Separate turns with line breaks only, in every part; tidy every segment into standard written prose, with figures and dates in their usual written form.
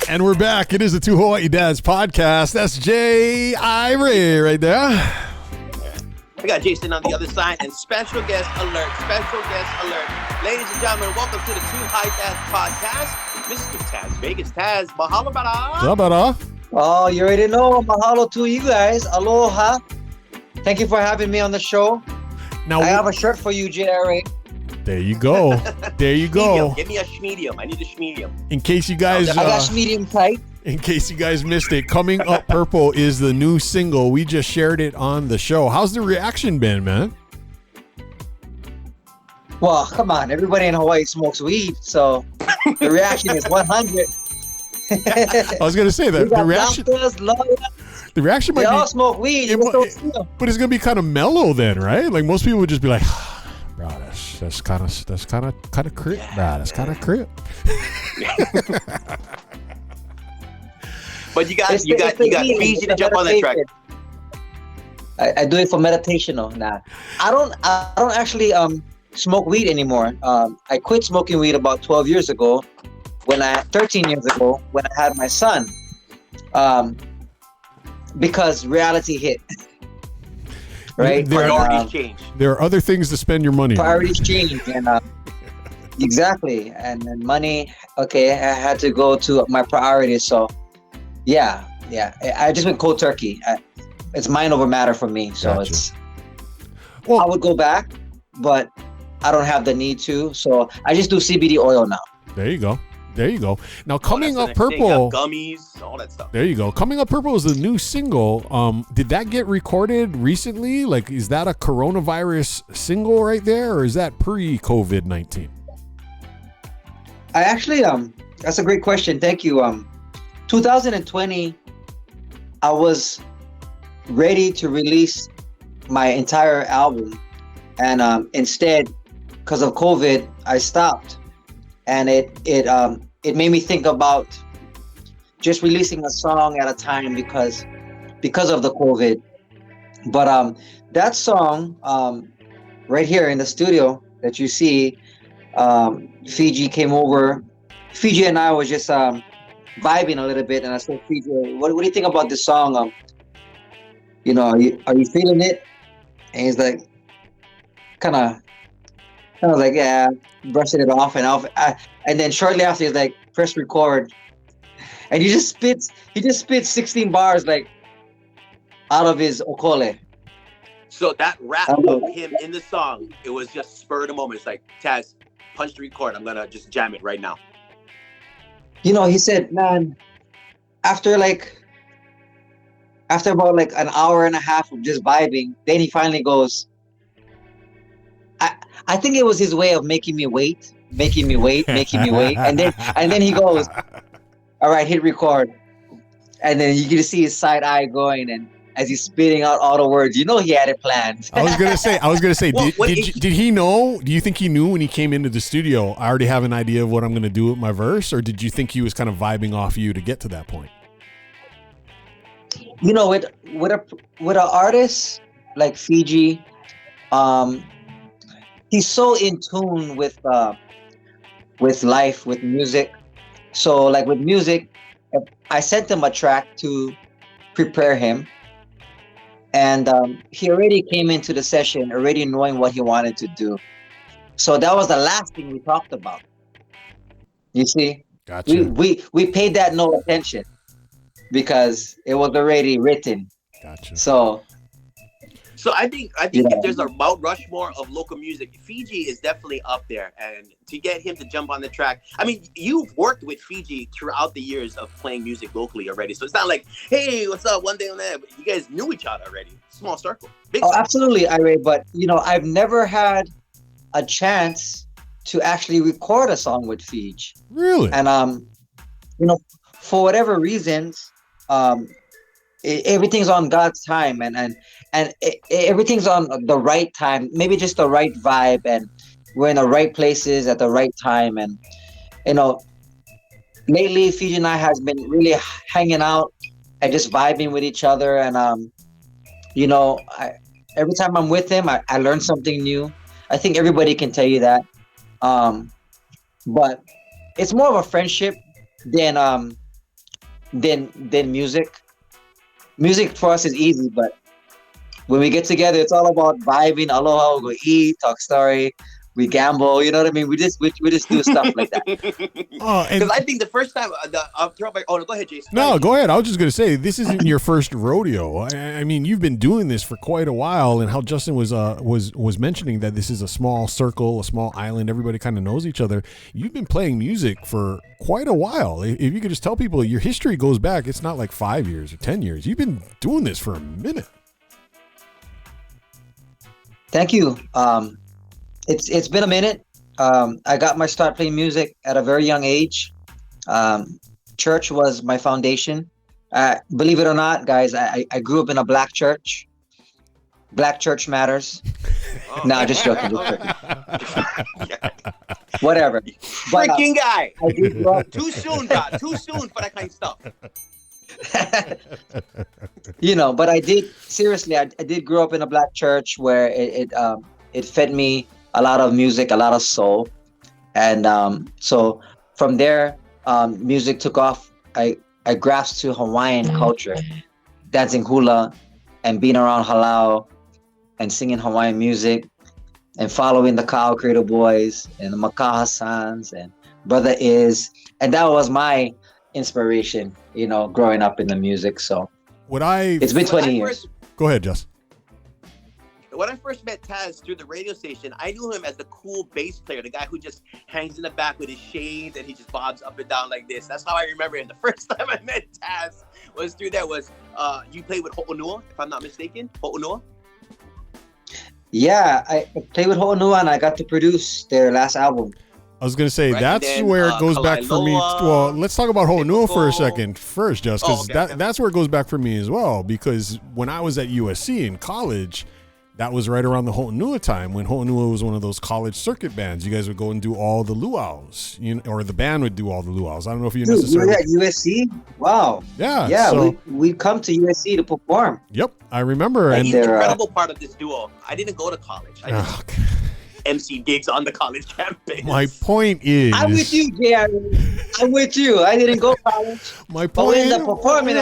And we're back. It is the Two Hawaii Dads podcast. That's Jay Ray right there.
We got Jason on the other side, and special guest alert. Ladies and gentlemen, welcome to the Two High Dads podcast. Mr. Taz Vegas. Taz, mahalo, brother.
Oh, you already know. Mahalo to you guys. Aloha. Thank you for having me on the show. Now I have a shirt for you, J.R.A.
There you go.
Medium. Give me a schmedium. I need a schmedium.
In case you guys...
I got medium tight.
In case you guys missed it, Coming Up Purple is the new single. We just shared it on the show. How's the reaction been, man?
Well, come on. Everybody in Hawaii smokes weed, so the reaction is 100.
I was going to say that. The reaction might
they
be...
all smoke weed.
But it's going to be kind of mellow then, right? Like most people would just be like... Bro, that's kind of crip. Bro, that's kind of crip.
But you got Fiji to jump on that track.
I do it for meditation. Nah, I don't actually smoke weed anymore. I quit smoking weed about 13 years ago when I had my son. Because reality hit. Right?
Priorities change.
There are other things to spend your money on.
Priorities change. And exactly. And then money, okay, I had to go to my priorities. So, yeah. I just went cold turkey. It's mind over matter for me. So gotcha. I would go back, but I don't have the need to. So I just do CBD oil now.
There you go. Now, Coming Up Purple,
gummies, all that stuff.
There you go. Coming Up Purple is the new single. Did that get recorded recently? Like, is that a coronavirus single right there, or is that pre-COVID-19?
I actually, that's a great question. Thank you. 2020, I was ready to release my entire album, and instead, because of COVID, I stopped. And it made me think about just releasing a song at a time because of the COVID. But that song right here in the studio that you see, Fiji came over. Fiji and I was just vibing a little bit, and I said, Fiji, what do you think about this song? Are you feeling it? And he's like, kind of like, yeah, brushing it off and off. And then shortly after, he's like, press record. And he just spits 16 bars like out of his okole.
So that rap of him in the song, it was just spur of the moment. It's like, Taz, punch the record. I'm going to just jam it right now.
He said, man, after about like an hour and a half of just vibing, then he finally goes, I think it was his way of making me wait. And then he goes, all right, hit record. And then you can see his side eye going, and as he's spitting out all the words, he had it planned.
I was gonna say, did he know? Do you think he knew when he came into the studio, I already have an idea of what I'm gonna do with my verse, or did you think he was kind of vibing off you to get to that point?
With an artist like Fiji, he's so in tune with life, with music. So like with music, I sent him a track to prepare him. And he already came into the session already knowing what he wanted to do. So that was the last thing we talked about. You see?
Gotcha.
We paid that no attention because it was already written.
Gotcha.
So
I think if there's a Mount Rushmore of local music, Fiji is definitely up there. And to get him to jump on the track, I mean, you've worked with Fiji throughout the years of playing music locally already. So it's not like, hey, what's up, one day on that. But you guys knew each other already. Small circle. Big circle.
Absolutely, Ira. But, I've never had a chance to actually record a song with Fiji.
Really?
And, for whatever reasons, everything's on God's time and everything's on the right time, maybe just the right vibe, and we're in the right places at the right time. And lately Fiji and I has been really hanging out and just vibing with each other, and every time I'm with him, I learn something new. I think everybody can tell you that, but it's more of a friendship than than music. Music for us is easy, but when we get together, it's all about vibing. Aloha, we'll go eat, talk story, we gamble. You know what I mean? We just do stuff like that.
Because I think the first time I'll throw back. Oh, no, go ahead, Jason.
No, go ahead. I was just going to say, this isn't your first rodeo. I mean, you've been doing this for quite a while, and how Justin was mentioning that this is a small circle, a small island. Everybody kind of knows each other. You've been playing music for quite a while. If you could just tell people your history goes back, it's not like 5 years or 10 years. You've been doing this for a minute.
Thank you. It's been a minute. I got my start playing music at a very young age. Church was my foundation. Believe it or not, guys, I grew up in a black church. Black church matters. Oh. No, just joking. Whatever.
Freaking guy. Too soon, God. Too soon for that kind of stuff.
But I did grow up in a black church where it fed me a lot of music, a lot of soul. And so from there, music took off. I grasped to Hawaiian culture, dancing hula and being around halau and singing Hawaiian music and following the Ka'au Cradle Boys and the Makahasans and Brother Is. And that was my inspiration, growing up in the music. So it's been 20 years.
Go ahead, Jess.
When I first met Taz through the radio station, I knew him as the cool bass player, the guy who just hangs in the back with his shades and he just bobs up and down like this. That's how I remember him. The first time I met Taz was through that. You played with Ho'onua, if I'm not mistaken? Ho'onua?
Yeah, I played with Ho'onua and I got to produce their last album.
I was going to say, that's where it goes back for me. Well, let's talk about Ho'onua for a second first, Just, because that's where it goes back for me as well. Because when I was at USC in college, that was right around the Ho'onua time when Ho'onua was one of those college circuit bands. You guys would go and do all the luau's, or the band would do all the luau's. I don't know if you necessarily...
You were at USC? Wow.
Yeah.
Yeah, so... we come to USC to perform.
Yep, I remember.
And he's an incredible part of this duo. I didn't go to college. I just MC gigs on the college campus.
My point is...
I'm with you, JR. I'm with you. I didn't go to college.
My point...
ended up performing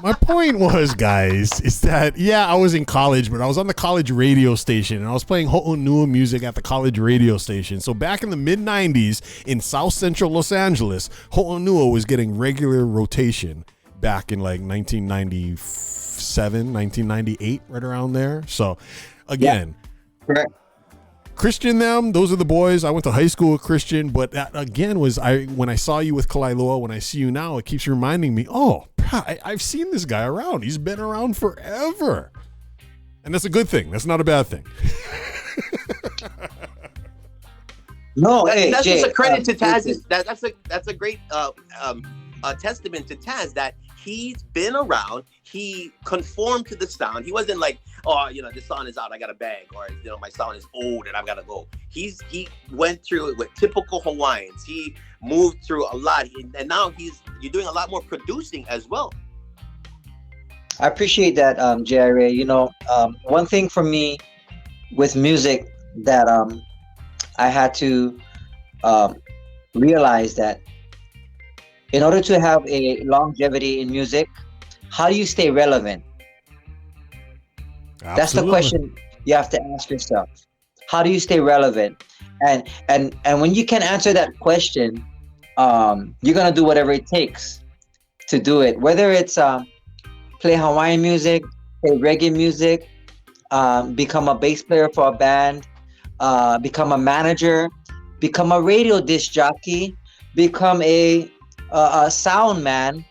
my point was, guys, is that, I was in college, but I was on the college radio station, and I was playing Ho'onua music at the college radio station. So back in the mid-90s, in South Central Los Angeles, Ho'onua was getting regular rotation back in like 1997, 1998, right around there. So, again...
Yeah. Correct.
Christian, those are the boys. I went to high school with Christian, but that again was when I saw you with Kalailoa, when I see you now, it keeps reminding me, I've seen this guy around. He's been around forever. And that's a good thing. That's not a bad thing.
No,
that's
Jay,
just a credit to Taz. That's a great testament to Taz that he's been around. He conformed to the sound. He wasn't like, this song is out, I got to bang, or my sound is old and I've got to go. He went through it with typical Hawaiians. He moved through a lot, and now you're doing a lot more producing as well.
I appreciate that, JRA. One thing for me with music that I had to realize that in order to have a longevity in music, how do you stay relevant? Absolutely. That's the question you have to ask yourself. How do you stay relevant? And when you can answer that question, you're gonna do whatever it takes to do it. Whether it's play Hawaiian music, play reggae music, become a bass player for a band, become a manager, become a radio disc jockey, become a sound man,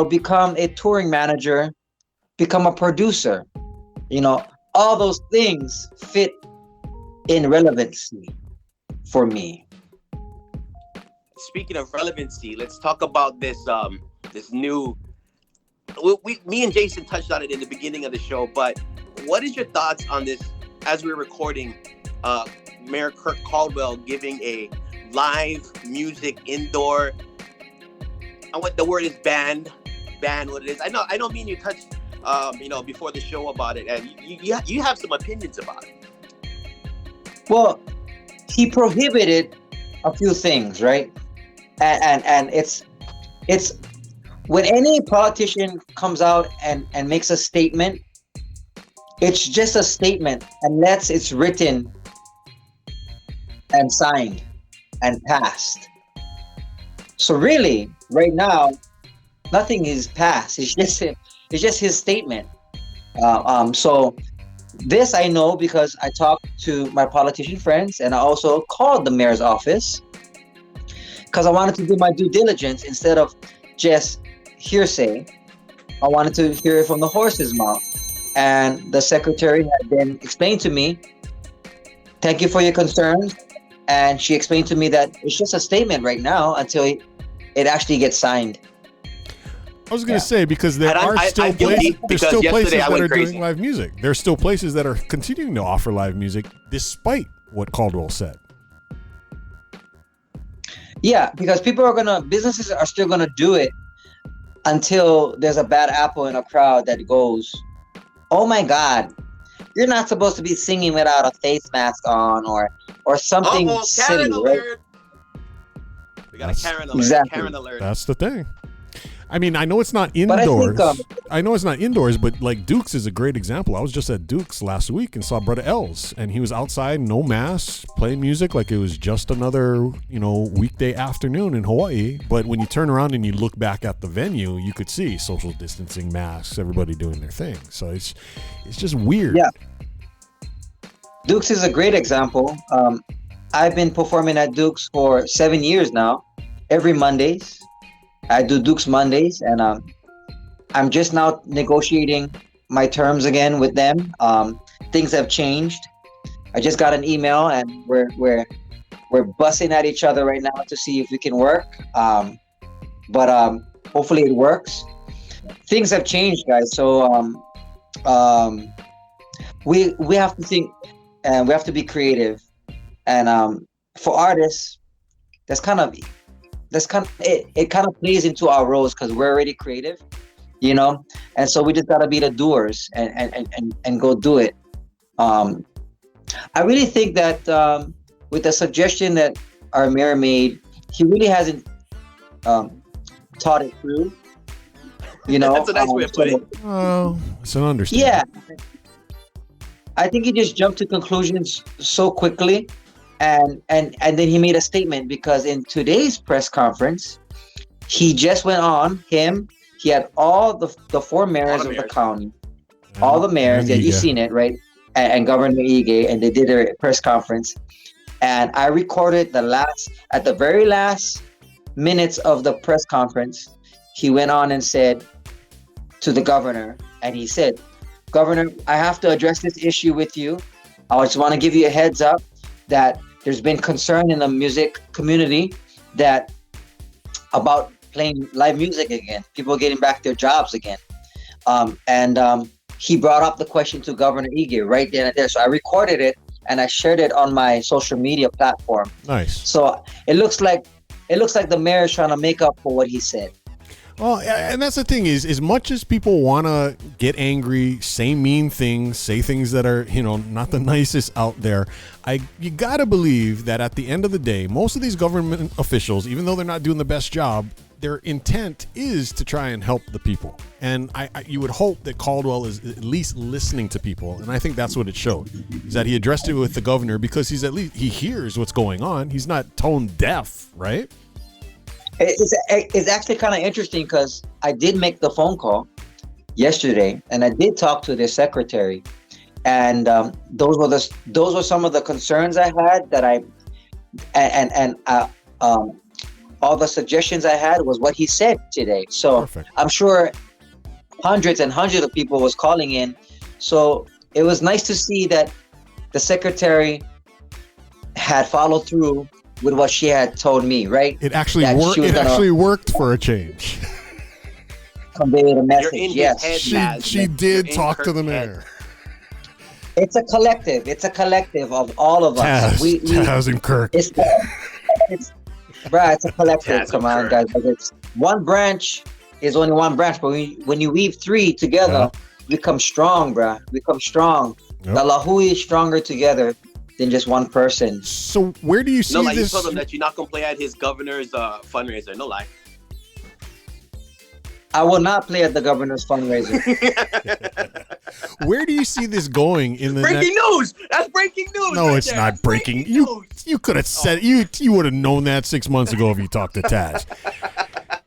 become a touring manager, become a producer. All those things fit in relevancy for me.
Speaking of relevancy, let's talk about this new. Me and Jason touched on it in the beginning of the show, but what is your thoughts on this? As we're recording, Mayor Kirk Caldwell giving a live music indoor. What the word is banned. What it is. I know. Me and you touched, before the show about it, and you have some opinions about it.
Well, he prohibited a few things, right? And it's it's when any politician comes out and makes a statement, it's just a statement unless it's written and signed and passed. So really, right now, nothing is passed. It's just his statement. So this I know because I talked to my politician friends, and I also called the mayor's office because I wanted to do my due diligence instead of just hearsay. I wanted to hear it from the horse's mouth. And the secretary had then explained to me, thank you for your concerns. And she explained to me that it's just a statement right now until it actually gets signed.
I was going to say, because there are still places that are doing live music. There's still places that are continuing to offer live music despite what Caldwell said.
Yeah, because businesses are still going to do it until there's a bad apple in a crowd that goes, oh my God, you're not supposed to be singing without a face mask on or something silly, right?
We got a Karen alert.
Exactly.
Karen alert.
That's the thing. I mean, I know it's not indoors. I know it's not indoors, but like Duke's is a great example. I was just at Duke's last week and saw Brother Els, and he was outside, no mask, playing music like it was just another, weekday afternoon in Hawaii. But when you turn around and you look back at the venue, you could see social distancing, masks, everybody doing their thing. So it's just weird.
Yeah. Duke's is a great example. I've been performing at Duke's for 7 years now, every Mondays. I do Duke's Mondays, and I'm just now negotiating my terms again with them. Things have changed. I just got an email, and we're bussing at each other right now to see if we can work. But hopefully it works. Things have changed, guys. So we have to think, and we have to be creative. And for artists, it kind of plays into our roles because we're already creative, and so we just gotta be the doers and go do it. I really think that with the suggestion that our mayor made, he really hasn't thought it through.
That's a nice way of putting it.
Oh, it's an understatement.
Yeah, I think he just jumped to conclusions so quickly. And then he made a statement because in today's press conference, he just went on he had all the four mayors of the county, all the mayors, you've seen it, right? And Governor Ige, and they did their press conference. And I recorded at the very last minutes of the press conference, he went on and said to the governor, and he said, Governor, I have to address this issue with you. I just want to give you a heads up that there's been concern in the music community about playing live music again, people getting back their jobs again. And he brought up the question to Governor Ige right then and there. So I recorded it and I shared it on my social media platform.
Nice.
So it looks like the mayor is trying to make up for what he said.
Well, and that's the thing is, as much as people want to get angry, say mean things, say things that are, not the nicest out there, you got to believe that at the end of the day, most of these government officials, even though they're not doing the best job, their intent is to try and help the people. And you would hope that Caldwell is at least listening to people. And I think that's what it showed, is that he addressed it with the governor because he hears what's going on. He's not tone deaf, right?
It's actually kind of interesting because I did make the phone call yesterday, and I did talk to the secretary, and those were some of the concerns I had all the suggestions I had was what he said today. So perfect. I'm sure hundreds and hundreds of people was calling in. So it was nice to see that the secretary had followed through with what she had told me, right?
It actually worked. It actually worked for a change.
Convey the message. Yes,
she did talk to the mayor.
It's a collective. It's a collective of all of us.
Taz and Kirk.
It's a collective. Come on, guys. It's one branch is only one branch, but when you weave three together, we come strong, bruh. We come strong. Yep. The Lahui is stronger together than just one person.
So where do you see this?
You told him that you're not gonna play at his governor's fundraiser. No lie.
I will not play at the governor's fundraiser.
Where do you see this going in the
breaking news? That's breaking news.
No,
right
it's
there.
not
That's
breaking.
news.
You could have said you would have known that 6 months ago if you talked to Taz.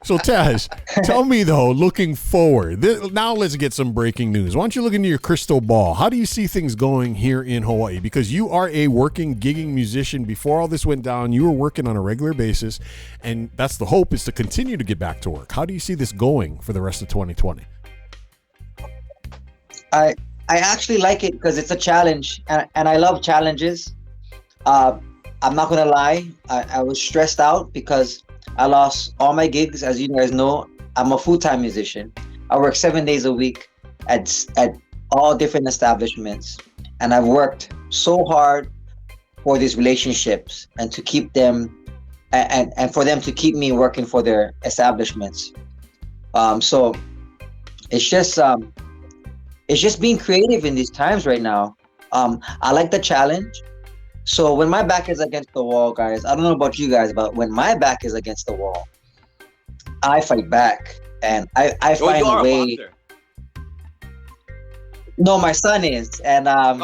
So Taz, tell me though, looking forward. Now let's get some breaking news. Why don't you look into your crystal ball? How do you see things going here in Hawaii? Because you are a working, gigging musician. Before all this went down, you were working on a regular basis, and that's the hope, is to continue to get back to work. How do you see this going for the rest of 2020?
I actually like it because it's a challenge, and I love challenges. I'm not gonna lie, I was stressed out because I lost all my gigs. As you guys know, I'm a full-time musician. I work 7 days a week at all different establishments, and I've worked so hard for these relationships and to keep them, and for them to keep me working for their establishments. So it's just being creative in these times right now. I like the challenge. So when my back is against the wall, guys, I don't know about you guys, but when my back is against the wall, I fight back, and I find a way. No, my son is, and
I've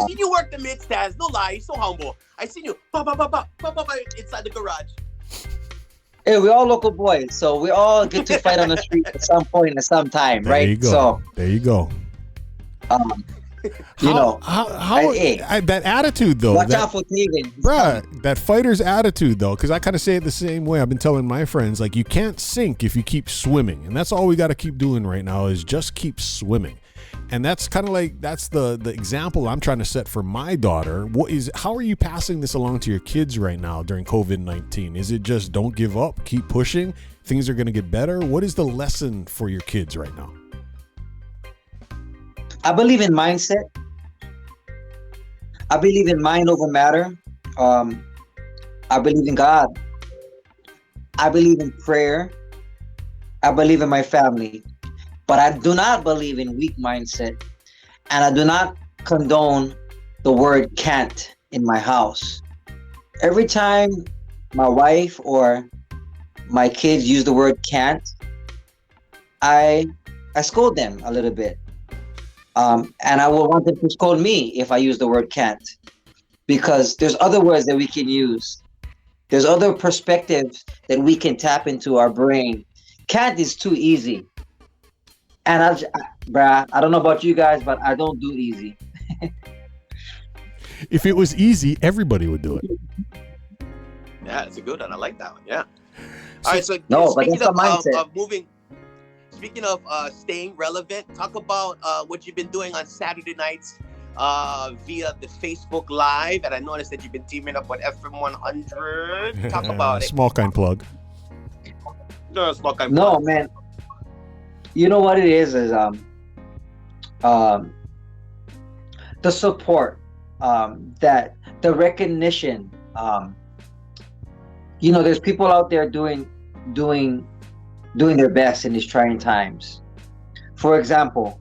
seen you work the mids, Taz. No lie, you're so humble. I seen you inside the garage.
Hey, we're all local boys, so we all get to fight on the street at some point, at some time,
There
right?
you go.
So
there you go. That attitude though.
Watch out for Tegan.
Bruh, that fighter's attitude though, because I kind of say it the same way. I've been telling my friends, like, you can't sink if you keep swimming, and that's all we got to keep doing right now is just keep swimming. And that's kind of like, that's the example I'm trying to set for my daughter. How are you passing this along to your kids right now during COVID-19? Is it just don't give up, keep pushing, things are going to get better? What is the lesson for your kids right now?
I believe in mindset. I believe in mind over matter. I believe in God. I believe in prayer. I believe in my family. But I do not believe in weak mindset. And I do not condone the word can't in my house. Every time my wife or my kids use the word can't, I scold them a little bit. And I will want them to scold me if I use the word can't, because there's other words that we can use. There's other perspectives that we can tap into our brain. Can't is too easy. And I don't know about you guys, but I don't do easy.
If it was easy, everybody would do it.
Yeah, it's a good one. I like that one. Yeah. All right. So
speaking
of staying relevant, talk about what you've been doing on Saturday nights via the Facebook Live. And I noticed that you've been teaming up with FM100. Talk about it.
Small kind plug.
No, small kind
No,
plug.
man. You know what it is the support, that the recognition. There's people out there doing their best in these trying times. For example,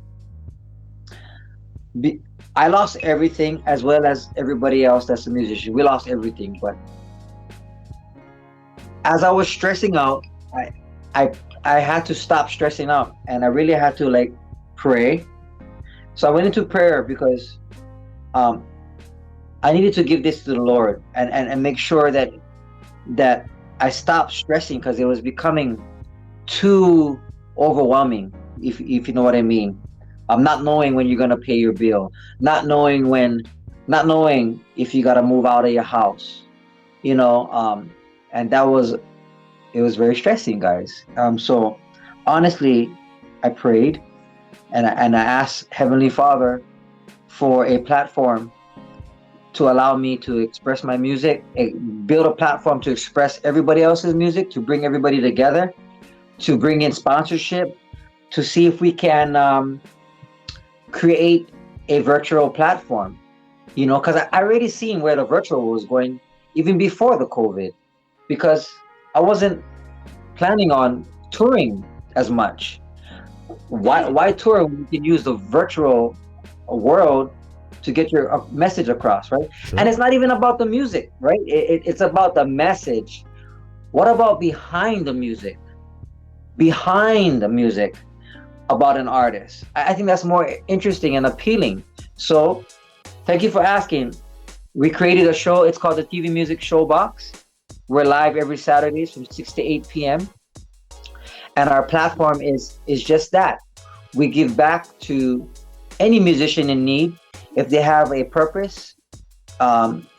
I lost everything, as well as everybody else that's a musician. We lost everything, but as I was stressing out, I had to stop stressing out, and I really had to pray. So I went into prayer because I needed to give this to the Lord and make sure that I stopped stressing, because it was becoming too overwhelming, if you know what I mean. Not knowing when you're gonna pay your bill, not knowing if you gotta move out of your house, and it was very stressing, guys. So honestly, I prayed and I asked Heavenly Father for a platform to allow me to express my music, build a platform to express everybody else's music, to bring everybody together, to bring in sponsorship, to see if we can create a virtual platform, because I already seen where the virtual was going even before the COVID, because I wasn't planning on touring as much. Why tour when you can use the virtual world to get your message across, right? Sure. And it's not even about the music, right? It's about the message. What about behind the music? behind the music about an artist. I think that's more interesting and appealing. So thank you for asking. We created a show. It's called the TV Music Showbox. We're live every Saturdays from 6 to 8 p.m. And our platform is just that. We give back to any musician in need. If they have a purpose,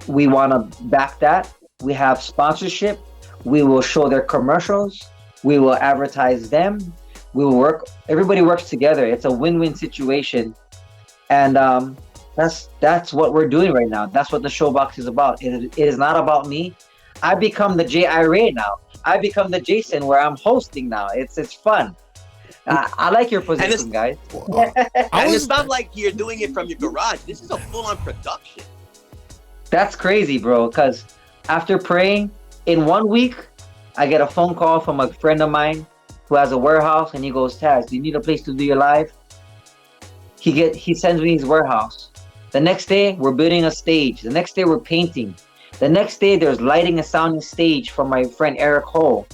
we want to back that. We have sponsorship. We will show their commercials. We will advertise them. We will work. Everybody works together. It's a win-win situation. And that's what we're doing right now. That's what the Showbox is about. It is not about me. I become the J.I. Ray now. I become the Jason where I'm hosting now. It's fun. I like your position, guys.
And it's not like you're doing it from your garage. This is a full-on production.
That's crazy, bro. Because after praying, in 1 week, I get a phone call from a friend of mine who has a warehouse, and he goes, Taz, do you need a place to do your live? He sends me his warehouse. The next day, we're building a stage. The next day, we're painting. The next day, there's lighting and sounding stage from my friend Eric Ho.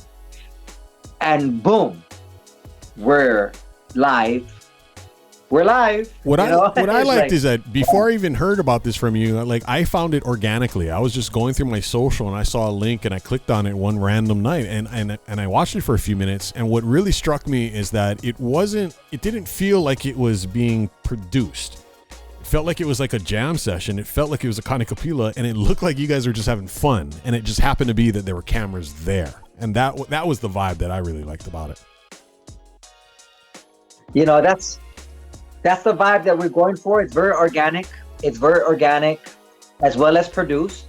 And boom, we're live. We're live.
What I liked is that before I even heard about this from you, like I found it organically. I was just going through my social and I saw a link and I clicked on it one random night and I watched it for a few minutes. And what really struck me is that it didn't feel like it was being produced. It felt like it was like a jam session. It felt like it was a Connie Kapila, and it looked like you guys were just having fun. And it just happened to be that there were cameras there. And that was the vibe that I really liked about it.
You know, that's the vibe that we're going for. It's very organic. It's very organic as well as produced.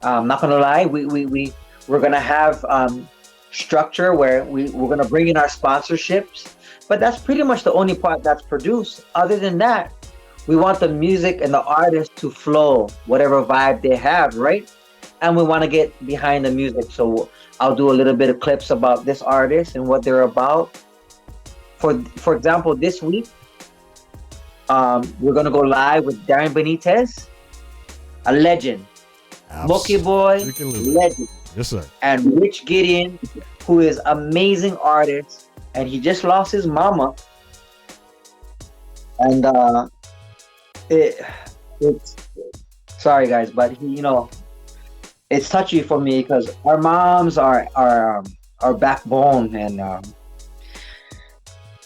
I'm not gonna lie, we're gonna have structure where we're gonna bring in our sponsorships, but that's pretty much the only part that's produced. Other than that, we want the music and the artist to flow, whatever vibe they have, right? And we want to get behind the music. So I'll do a little bit of clips about this artist and what they're about. For example, this week, we're gonna go live with Darren Benitez, a legend, Smokey Boy, legend.
Yes, sir.
And Rich Gideon, who is amazing artist, and he just lost his mama. And it's sorry guys, but it's touchy for me because our moms are our backbone, and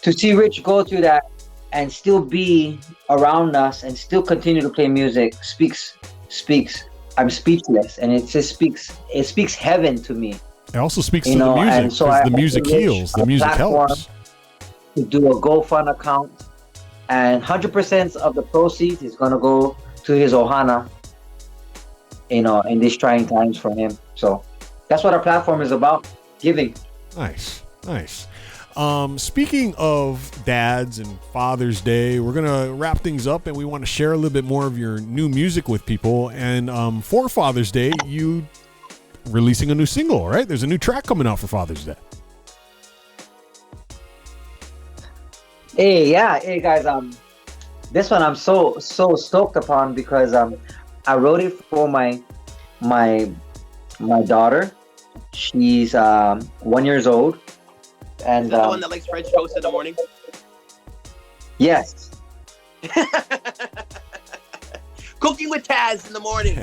to see Rich go through that and still be around us and still continue to play music speaks. I'm speechless, and it speaks heaven to me.
It also speaks to the music, because the music heals, the music helps.
To do a GoFund account, and 100% of the proceeds is gonna go to his Ohana, in these trying times for him. So that's what our platform is about, giving.
Nice. Speaking of dads and Father's Day, we're going to wrap things up, and we want to share a little bit more of your new music with people. And for Father's Day, you releasing a new single, right? There's a new track coming out for Father's Day.
Hey guys, this one I'm so stoked upon because I wrote it for my daughter. She's 1 year old. And
the one that likes French toast in the morning?
Yes.
Cooking with Taz in the morning.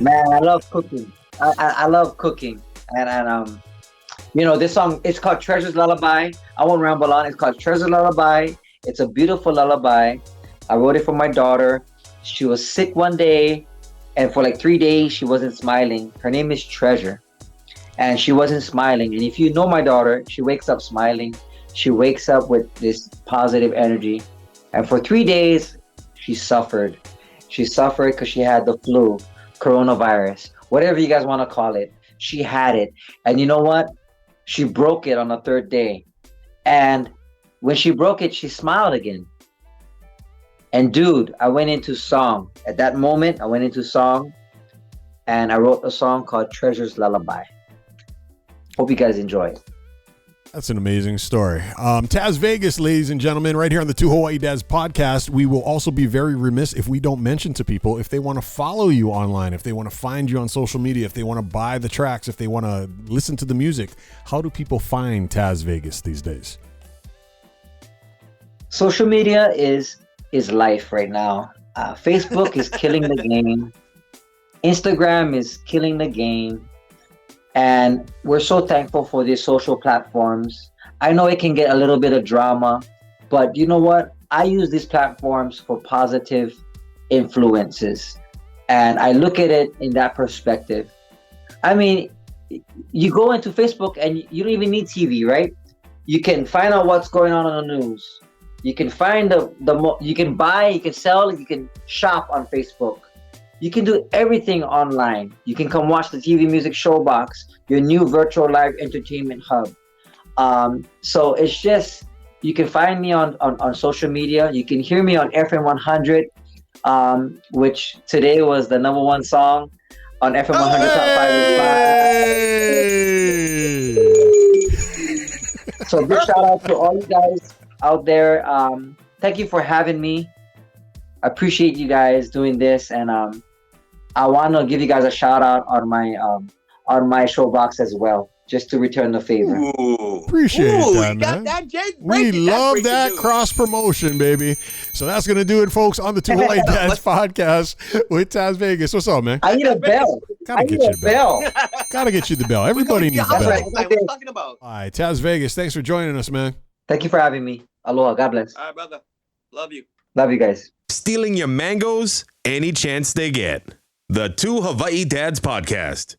Man, I love cooking. I love cooking. And this song, it's called Treasure's Lullaby. I won't ramble on. It's called Treasure's Lullaby. It's a beautiful lullaby. I wrote it for my daughter. She was sick one day, and for like 3 days, she wasn't smiling. Her name is Treasure. And she wasn't smiling. And if you know my daughter, she wakes up smiling. She wakes up with this positive energy. And for 3 days, she suffered. She suffered because she had the flu, coronavirus, whatever you guys want to call it. She had it. And you know what? She broke it on the third day. And when she broke it, she smiled again. And dude, I went into song. At that moment, I went into song. And I wrote a song called Treasure's Lullaby. Hope you guys enjoy it.
That's an amazing story. Taz Vegas, ladies and gentlemen, right here on the Two Hawaii Dads podcast. We will also be very remiss if we don't mention to people, if they want to follow you online, if they want to find you on social media, if they want to buy the tracks, if they want to listen to the music, how do people find Taz Vegas these days?
Social media is life right now. Facebook is killing the game. Instagram is killing the game. And we're so thankful for these social platforms. I know it can get a little bit of drama, but you know what? I use these platforms for positive influences. And I look at it in that perspective. I mean, you go into Facebook and you don't even need TV, right? You can find out what's going on in the news. You can find you can buy, you can sell, you can shop on Facebook. You can do everything online. You can come watch the TV Music Showbox, your new virtual live entertainment hub. So it's just, you can find me on social media. You can hear me on FM 100, which today was the #1 song on FM 100 Top 5. So big shout out to all you guys out there. Thank you for having me. I appreciate you guys doing this, and I want to give you guys a shout out on my showbox as well, just to return the favor.
Ooh, appreciate that, man. We love that cross promotion, baby. So that's gonna do it, folks, on the Two Hawaii Dads podcast with Taz Vegas. What's up, man?
I need a bell.
Gotta get you a bell. Gotta get you the bell. Everybody needs a bell.
What are you talking about?
All right, Taz Vegas, thanks for joining us, man.
Thank you for having me. Aloha. God bless.
All right, brother. Love you.
Love you guys.
Stealing your mangoes any chance they get. The Two Hawaii Dads podcast.